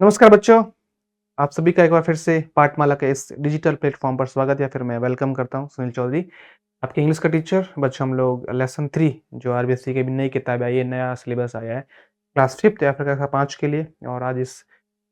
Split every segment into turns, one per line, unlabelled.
नमस्कार बच्चों, आप सभी का एक बार फिर से पाठमाला के इस डिजिटल प्लेटफ़ॉर्म पर स्वागत या फिर मैं वेलकम करता हूँ, सुनील चौधरी, आपके इंग्लिश का टीचर। बच्चों, हम लोग लेसन 3 जो आरबीएसई की भी नई किताब आई है, नया सिलेबस आया है, क्लास 5th या फिर कक्षा 5 के लिए। और आज इस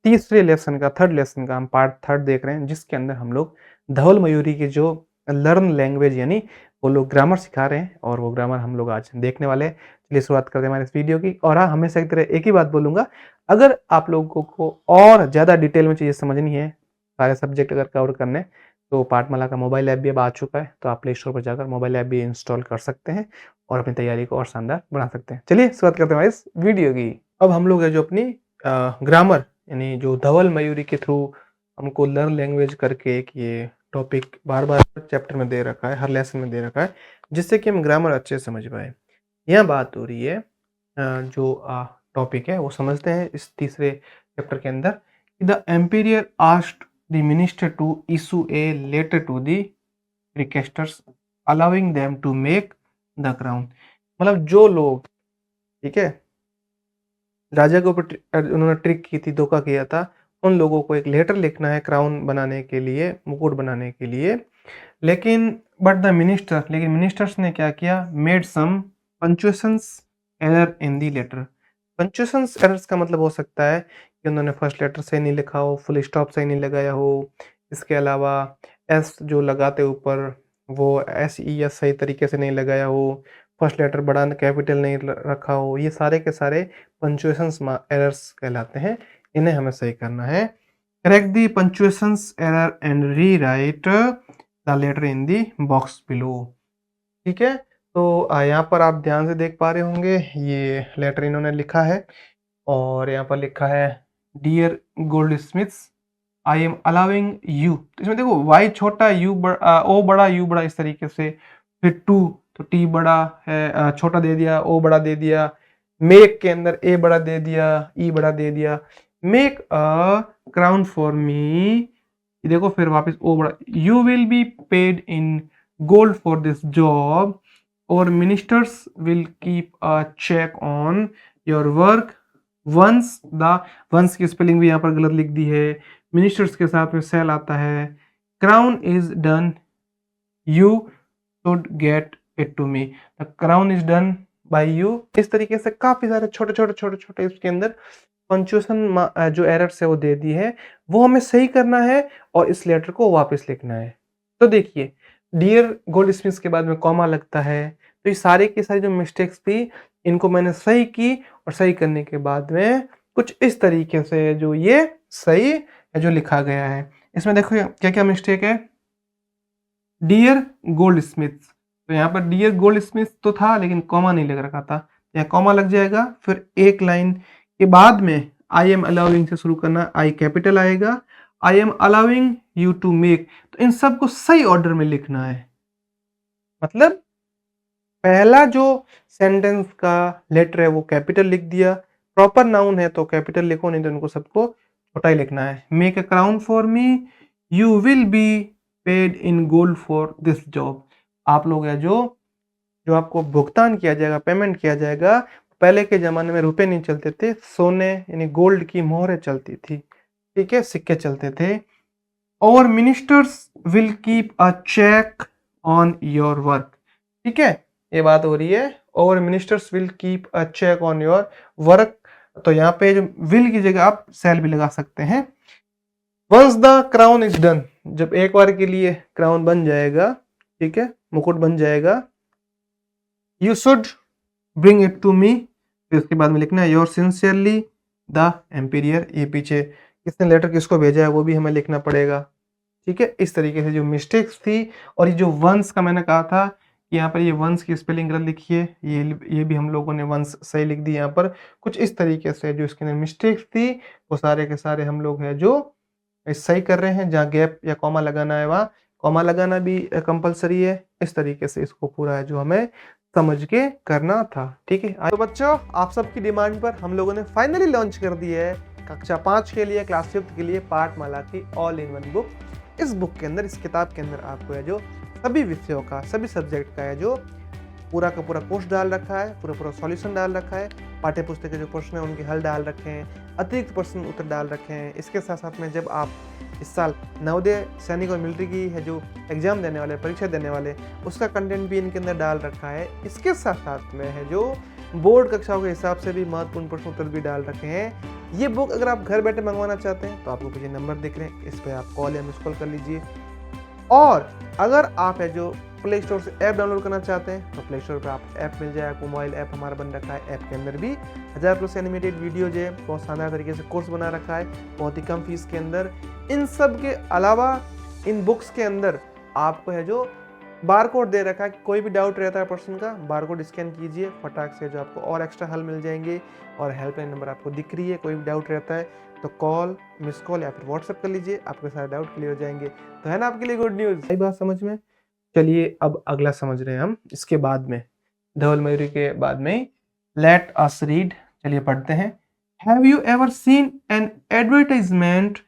तीसरे लेसन का, थर्ड लेसन का हम पार्ट थर्ड देख रहे हैं, जिसके अंदर हम लोग धवल मयूरी की जो लर्न लैंग्वेज यानी वो लोग ग्रामर सिखा रहे हैं और वो ग्रामर हम लोग आज देखने वाले हैं। चलिए शुरुआत करते हैं हमारे इस वीडियो की। और हाँ, हमेशा की तरह एक ही बात बोलूँगा, अगर आप लोगों को और ज़्यादा डिटेल में चीज़ें समझनी है, सारे सब्जेक्ट अगर कवर करने हैं, तो पाठमाला का मोबाइल ऐप भी अब आ चुका है, तो आप प्ले स्टोर पर जाकर मोबाइल ऐप भी इंस्टॉल कर सकते हैं और अपनी तैयारी को और शानदार बना सकते हैं। चलिए शुरुआत करते हैं हमारी इस वीडियो की। अब हम लोग है जो अपनी ग्रामर यानी जो धवल मयूरी के थ्रू हमको लर्न लैंग्वेज करके एक ये टॉपिक बार-बार चैप्टर में दे रखा है, हर लेसन में दे रखा है, जिससे कि हम ग्रामर अच्छे से समझ पाएँ। यहाँ बात हो रही है जो टॉपिक है वो समझते हैं इस तीसरे चैप्टर के अंदर। The emperor asked the minister to issue a letter to the requesters allowing them to make the crown. मतलब जो लोग, ठीक है, राजा के ऊपर उन्होंने ट्रिक की थी, धोखा किया था, उन लोगों को एक लेटर लिखना है क्राउन बनाने के लिए, मुकुट बनाने के लिए। लेकिन लेकिन मिनिस्टर्स ने क्या किया, made some punctuations error in the letter. Punctuations errors का मतलब हो सकता है कि उन्होंने फर्स्ट लेटर सही नहीं लिखा हो, फुल स्टॉप सही नहीं लगाया हो, इसके अलावा एस जो लगाते ऊपर वो एस ई एस सही तरीके से नहीं लगाया हो, फर्स्ट लेटर बड़ा कैपिटल नहीं रखा हो। ये सारे के सारे पंक्चुएशंस एरर्स कहलाते हैं, इन्हें हमें सही करना है। Correct the punctuations error and rewrite the letter in the box below. ठीक है, तो यहाँ पर आप ध्यान से देख पा रहे होंगे, ये लेटर इन्होंने लिखा है और यहाँ पर लिखा है dear goldsmiths, I am allowing you. तो इसमें देखो वाई छोटा, यू बड़ा, ओ बड़ा, यू बड़ा, इस तरीके से। फिर टू, तो टी बड़ा है, छोटा दे दिया, ओ बड़ा दे दिया। मेक के अंदर ए बड़ा दे दिया, ई बड़ा दे दिया। Make a crown for me, देखो फिर वापस ओ बड़ा, you will be paid in gold for this job और ministers will keep a check on your work once the, once की स्पेलिंग भी यहाँ पर गलत लिख दी है, मिनिस्टर्स के साथ में सेल आता है। Crown is done, you should get it to me, the crown is done by you. इस तरीके से काफी सारे छोटे छोटे छोटे छोटे इसके अंदर पंक्चुएशन जो एरर्स है वो दे दी है, वो हमें सही करना है और इस लेटर को वापस लिखना है। तो देखिए, डियर गोल्डस्मिथ के बाद में कॉमा लगता है, तो ये सारे की सारी जो मिस्टेक्स थी इनको मैंने सही की और सही करने के बाद में कुछ इस तरीके से जो ये सही है जो लिखा गया है। इसमें देखो क्या क्या मिस्टेक है। डियर गोल्ड स्मिथ, तो यहाँ पर डियर गोल्ड स्मिथ तो था लेकिन कॉमा नहीं लग रखा था, यहाँ कॉमा लग जाएगा। फिर एक लाइन के बाद में आई एम अलाउिंग से शुरू करना, आई कैपिटल आएगा, I am allowing you to make, तो इन सबको सही ऑर्डर में लिखना है। मतलब पहला जो सेंटेंस का लेटर है वो कैपिटल लिख दिया, प्रॉपर नाउन है तो कैपिटल लिखो, नहीं तो उनको सबको छोटा ही लिखना है। Make a crown for me, you will be paid in gold for this job. आप लोग है जो जो आपको भुगतान किया जाएगा, पेमेंट किया जाएगा। पहले के ज़माने में रुपए नहीं चलते थे, सोने यानी गोल्ड की मोहरें चलती थी, ठीक है, सिक्के चलते थे। और ministers will keep a check on your work, ठीक है, ये बात हो रही है। और ministers will keep a check on your work, तो यहाँ पे जो विल की जगह आप सेल भी लगा सकते हैं। Once the crown is done, जब एक बार के लिए क्राउन बन जाएगा, ठीक है, मुकुट बन जाएगा, you should bring it to me, फिर उसके बाद में लिखना है योर सिंसियरली द एम्पीरियर। ये पीछे किसने लेटर किसको भेजा है वो भी हमें लिखना पड़ेगा, ठीक है। इस तरीके से जो मिस्टेक्स थी, और ये जो वंस का मैंने कहा था कि यहाँ पर ये वंस की स्पेलिंग गलत लिखी है, ये भी हम लोगों ने वंस सही लिख दी। यहाँ पर कुछ इस तरीके से जो इसके अंदर मिस्टेक्स थी वो सारे के सारे हम लोग हैं जो सही कर रहे हैं। जहाँ गैप या कॉमा लगाना है वहाँ कॉमा लगाना भी कंपलसरी है। इस तरीके से इसको पूरा है जो हमें समझ के करना था, ठीक है। तो बच्चों, आप सबकी डिमांड पर हम लोगों ने फाइनली लॉन्च कर दी है कक्षा 5 के लिए, क्लास 5 के लिए पाठमाला की ऑल इन वन बुक। इस बुक के अंदर, इस किताब के अंदर आपको है जो सभी विषयों का, सभी सब्जेक्ट का है जो पूरा का पूरा कोर्स डाल रखा है, पूरा पूरा सॉल्यूशन डाल रखा है, पाठ्य पुस्तक के जो प्रश्न है उनके हल डाल रखे हैं, अतिरिक्त प्रश्न उत्तर डाल रखे हैं। इसके साथ साथ में जब आप इस साल नवोदय सैनिक और मिलिट्री की है जो एग्जाम देने वाले, परीक्षा देने वाले, उसका कंटेंट भी इनके अंदर डाल रखा है। इसके साथ साथ में है जो बोर्ड कक्षाओं के हिसाब से भी महत्वपूर्ण प्रश्न उत्तर भी डाल रखे हैं। ये बुक अगर आप घर बैठे मंगवाना चाहते हैं तो आपको कुछ नंबर दिख रहे हैं, इस पर आप कॉल या मिस कॉल कर लीजिए। और अगर आप है जो प्ले स्टोर से ऐप डाउनलोड करना चाहते हैं तो प्ले स्टोर पर आप ऐप मिल जाए। आपको मोबाइल ऐप हमारा बन रखा है। ऐप के अंदर भी 1000+ एनिमेटेड वीडियो जो है बहुत शानदार तरीके से कोर्स बना रखा है, बहुत ही कम फीस के अंदर। इन सब के अलावा इन बुक्स के अंदर आपको है जो बारकोड दे रखा है कि कोई भी डाउट रहता है पर्सन का, बारकोड स्कैन कीजिए, फटाक से जो आपको और एक्स्ट्रा हल मिल जाएंगे। और हेल्पलाइन नंबर आपको दिख रही है, कोई भी डाउट रहता है तो कॉल, मिस कॉल या फिर व्हाट्सएप कर लीजिए, आपके सारे डाउट क्लियर हो जाएंगे। तो है ना आपके लिए गुड न्यूज़। सही बात समझ में। चलिए अब अगला समझ रहे हैं हम, इसके बाद में धवल मयूरी के बाद में लेट अस रीड। चलिए पढ़ते हैं। Have you ever seen an advertisement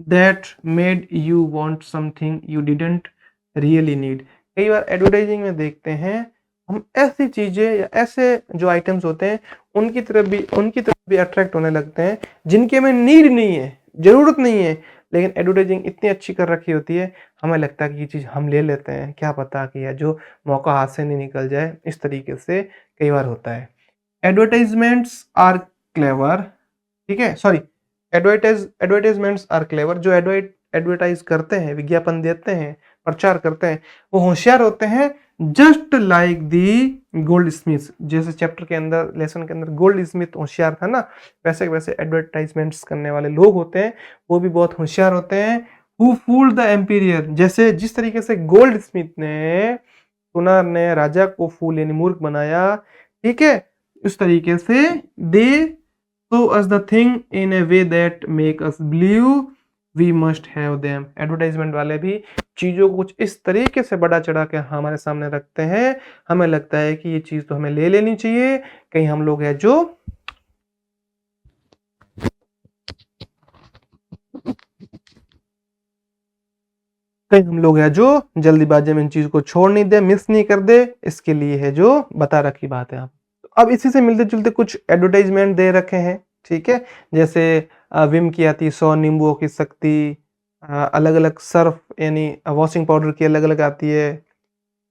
that made you want something you didn't really need. कई बार एडवर्टाइजिंग में देखते हैं हम ऐसी चीजें या ऐसे जो आइटम्स होते हैं उनकी तरफ भी अट्रैक्ट होने लगते हैं जिनकी हमें नीड नहीं है, जरूरत नहीं है, लेकिन एडवर्टाइजिंग इतनी अच्छी कर रखी होती है हमें लगता है कि ये चीज़ हम ले लेते हैं, क्या पता कि यह जो मौका हाथ से नहीं निकल जाए। इस तरीके से कई बार होता है। एडवर्टाइजमेंट्स आर क्लेवर, ठीक है, सॉरी, एडवर्टाइजमेंट्स आर क्लेवर। जो एडवर्टाइज करते हैं, विज्ञापन देते हैं, प्रचार करते हैं, वो होशियार होते हैं। Just like the gold Smith, जैसे चैप्टर के अंदर, लेसन के अंदर गोल्ड स्मिथ होशियार था ना, वैसे वैसे एडवर्टाइजमेंट्स करने वाले लोग होते हैं वो भी बहुत होशियार होते हैं। हु फूल्ड द एम्पीरियर, जैसे जिस तरीके से गोल्ड स्मिथ ने, सुनार ने राजा को फूल यानी मूर्ख बनाया, ठीक है, उस तरीके से दे show us the thing in a way that make us believe we must have them। Advertisement वाले भी चीजों को कुछ इस तरीके से बड़ा चढ़ा के हमारे सामने रखते हैं, हमें लगता है कि ये चीज तो हमें ले लेनी चाहिए। कहीं हम लोग है जो जल्दीबाजी में इन चीज को छोड़ नहीं दे, मिस नहीं कर दे, इसके लिए है जो बता रखी बात है। आप अब इसी से मिलते जुलते कुछ एडवर्टाइजमेंट दे रखे हैं, ठीक है, जैसे विम की आती है 100 नींबुओं की शक्ति, अलग अलग सर्फ यानी वॉशिंग पाउडर की अलग अलग आती है,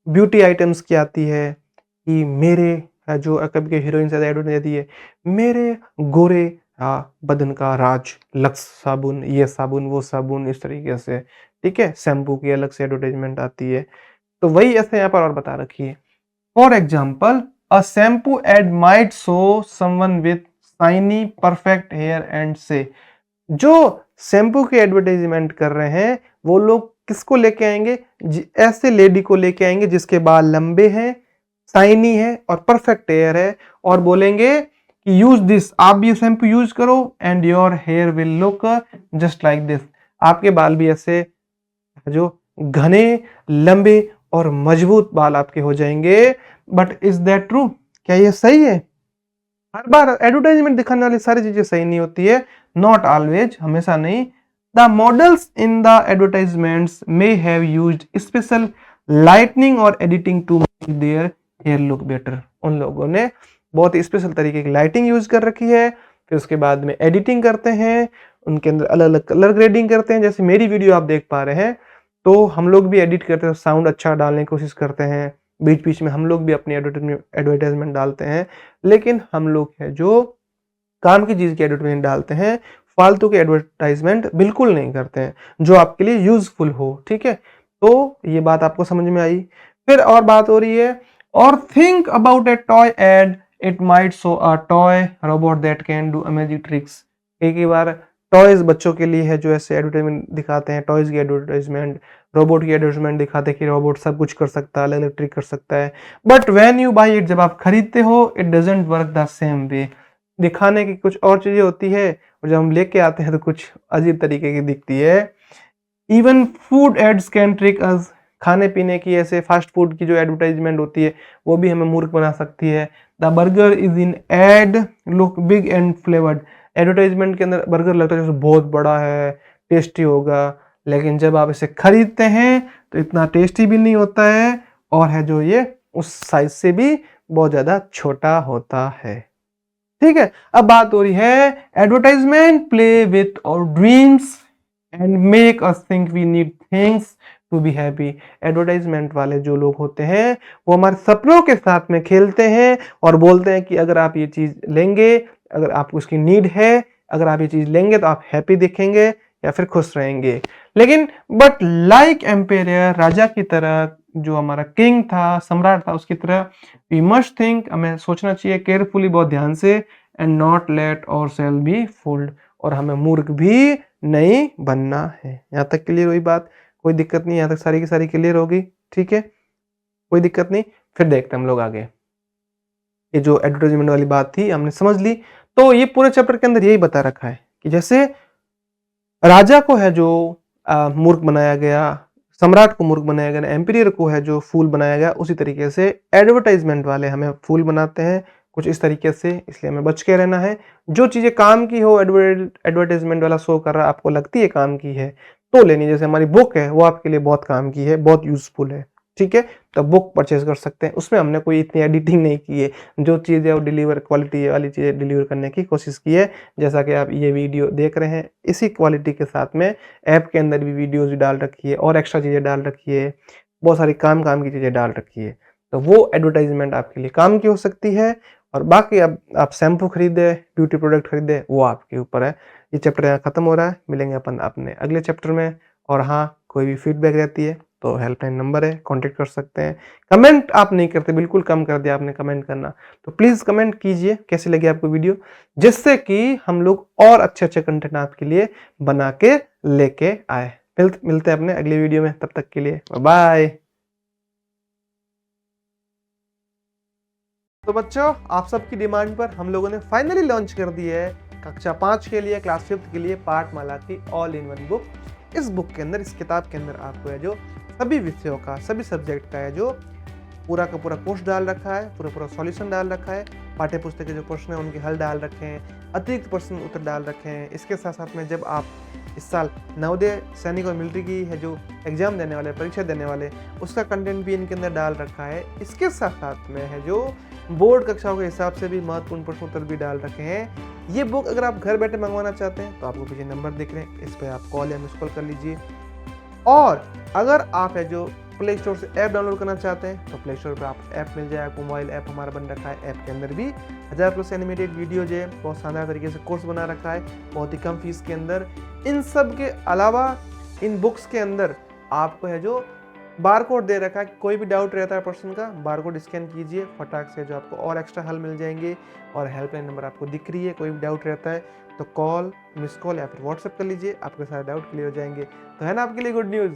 ब्यूटी आइटम्स की आती है कि मेरे जो कभी के हीरोइन से एडवर्टाइज देती है, मेरे गोरे बदन का राज लक्स साबुन, ये साबुन वो साबुन, इस तरीके से, ठीक है। शैम्पू की अलग से एडवर्टाइजमेंट आती है, तो वही ऐसे यहाँ पर और बता रखी है। For example, a shampoo ad might show someone with shiny perfect hair and say. जो शैम्पू की एडवर्टाइजमेंट कर रहे हैं वो लोग किसको लेके आएंगे, ऐसे लेडी को लेके आएंगे जिसके बाल लंबे हैं, शाइनी है और परफेक्ट हेयर है, और बोलेंगे कि यूज दिस, आप भी शैम्पू यूज करो and your hair will look just like this. आपके बाल भी ऐसे जो घने, लंबे और मजबूत बाल आपके हो जाएंगे। But is that true? क्या ये सही है? हर बार एडवर्टाइजमेंट दिखाने वाली सारी चीजें सही नहीं होती है, नॉट ऑलवेज, हमेशा नहीं। The models in the advertisements may have used special lightning और editing to make their hair look better. उन लोगों ने बहुत ही स्पेशल तरीके की लाइटिंग यूज कर रखी है, फिर उसके बाद में एडिटिंग करते हैं, उनके अंदर अलग अलग कलर ग्रेडिंग करते हैं। जैसे मेरी वीडियो आप देख पा रहे हैं तो हम लोग भी एडिट करते हैं, साउंड अच्छा डालने की कोशिश करते हैं, बीच बीच में हम लोग भी अपनी एडवर्टाइजमेंट डालते हैं, लेकिन हम लोग है जो काम की चीज की एडवर्टाइजमेंट डालते हैं, फालतू के एडवर्टाइजमेंट बिल्कुल नहीं करते हैं जो आपके लिए यूजफुल हो, ठीक है। तो ये बात आपको समझ में आई। फिर और बात हो रही है, और think about a toy ad, it might show a toy robot that can do amazing tricks. कई बार टॉयज बच्चों के लिए है जो ऐसे एडवर्टाइजमेंट दिखाते हैं, टॉयज की एडवर्टाइजमेंट, रोबोट की एडवर्टाइजमेंट दिखाते हैं कि रोबोट सब कुछ कर सकता है, अलग अलग ट्रिक कर सकता है, but when you buy it, जब आप खरीदते हो, it doesn't work the same way. दिखाने की कुछ और चीजें होती है और जब हम लेके आते हैं तो कुछ अजीब तरीके की दिखती है। Even food ads can trick us. खाने पीने की ऐसे फास्ट फूड की जो एडवर्टाइजमेंट होती है वो भी हमें मूर्ख बना सकती है। The burger is in ad look big and flavoured. Advertisement के अंदर बर्गर लगता है जैसे बहुत बड़ा है, टेस्टी होगा, लेकिन जब आप इसे खरीदते हैं तो इतना टेस्टी भी नहीं होता है, और है जो ये उस साइज से भी बहुत ज़्यादा छोटा होता है। ठीक है, अब बात हो रही है advertisement play with our dreams and make us think we need things to be happy. Advertisement वाले जो लोग होते हैं वो हमारे सपनों के साथ में खेलते हैं और बोलते हैं कि अगर आप ये चीज लेंगे, अगर आपको उसकी नीड है, अगर आप ये चीज लेंगे तो आप हैप्पी दिखेंगे या फिर खुश रहेंगे। लेकिन बट लाइक एम्पेयर, राजा की तरह, जो हमारा किंग था, सम्राट था, उसकी तरह वी मस्ट थिंक, हमें सोचना चाहिए केयरफुली, बहुत ध्यान से, एंड नॉट लेट और सेल बी फूल्ड, और हमें मूर्ख भी नहीं बनना है। यहाँ तक क्लियर हुई बात? कोई दिक्कत नहीं? यहाँ तक सारी की सारी क्लियर होगी? ठीक है, कोई दिक्कत नहीं। फिर देखते हैं हम लोग आगे। ये जो एडवर्टाइजमेंट वाली बात थी हमने समझ ली। तो ये पूरे चैप्टर के अंदर यही बता रखा है कि जैसे राजा को है जो मूर्ख बनाया गया, सम्राट को मूर्ख बनाया गया, एम्पीरियर को है जो फूल बनाया गया, उसी तरीके से एडवर्टाइजमेंट वाले हमें फूल बनाते हैं कुछ इस तरीके से। इसलिए हमें बच के रहना है। जो चीजें काम की हो, एडवर्टाइजमेंट वाला शो कर रहा है, आपको लगती है काम की है तो लेनी। जैसे हमारी बुक है, वो आपके लिए बहुत काम की है, बहुत यूजफुल है, ठीक है, तो बुक परचेज कर सकते हैं। उसमें हमने कोई इतनी एडिटिंग नहीं की है, जो चीज़ है वो डिलीवर, क्वालिटी वाली चीज़ें डिलीवर करने की कोशिश की है। जैसा कि आप ये वीडियो देख रहे हैं, इसी क्वालिटी के साथ में ऐप के अंदर भी वीडियोज डाल रखी है और एक्स्ट्रा चीज़ें डाल रखी है, बहुत सारी काम काम की चीज़ें डाल रखी है। तो वो एडवर्टाइजमेंट आपके लिए काम की हो सकती है। और बाकी अब आप शैम्पू खरीदे, ब्यूटी प्रोडक्ट खरीदे, वो आपके ऊपर है। ये चैप्टर यहाँ खत्म हो रहा है, मिलेंगे अपन अपने अगले चैप्टर में। और हाँ, कोई भी फीडबैक रहती है तो हेल्पलाइन नंबर है, कांटेक्ट कर सकते हैं। कमेंट आप नहीं करते, बिल्कुल कम कर दिया आपने कमेंट करना, तो प्लीज़ कमेंट कीजिए कैसी लगी आपको वीडियो, जिससे कि हम लोग और अच्छे अच्छे कंटेंट आपके लिए बना के लेके आए। मिलते हैं अपने अगले वीडियो में, तब तक के लिए बाय। तो बच्चों, आप सबकी डिमांड पर हम लोगों ने फाइनली लॉन्च कर दी है कक्षा 5 के लिए, क्लास 5 के लिए पाठमाला की ऑल इन वन बुक। इस बुक के अंदर, इस किताब के अंदर आपको है जो सभी विषयों का, सभी सब्जेक्ट का है जो पूरा का पूरा कोर्स डाल रखा है, पूरा पूरा सॉल्यूशन डाल रखा है, पाठ्य पुस्तक के जो प्रश्न हैं उनके हल डाल रखे हैं, अतिरिक्त प्रश्न उत्तर डाल रखे हैं। इसके साथ साथ में जब आप इस साल नवोदय, सैनिक और मिलिट्री की है जो एग्जाम देने वाले, परीक्षा देने वाले, उसका कंटेंट भी इनके अंदर डाल रखा है। इसके साथ साथ में है जो बोर्ड कक्षाओं के हिसाब से भी महत्वपूर्ण प्रश्न उत्तर भी डाल रखे हैं। ये बुक अगर आप घर बैठे मंगवाना चाहते हैं तो आपको पीछे नंबर दिख रहे हैं, इस पर आप कॉल या मिस कॉल कर लीजिए। और अगर आप है जो प्ले स्टोर से ऐप डाउनलोड करना चाहते हैं तो प्ले स्टोर पर आप ऐप मिल जाए, आपको मोबाइल ऐप हमारा बन रखा है। ऐप के अंदर भी 1000+ एनिमेटेड वीडियो जो है, बहुत शानदार तरीके से कोर्स बना रखा है, बहुत ही कम फीस के अंदर। इन सब के अलावा इन बुक्स के अंदर आपको है जो बारकोड दे रखा है, कोई भी डाउट रहता है पर्सन का, बारकोड स्कैन कीजिए, फटाक से जो आपको और एक्स्ट्रा हल मिल जाएंगे। और हेल्पलाइन नंबर आपको दिख रही है, कोई भी डाउट रहता है तो कॉल, मिस कॉल या फिर व्हाट्सएप कर लीजिए, आपके सारे डाउट क्लियर हो जाएंगे। तो है ना आपके लिए गुड न्यूज़।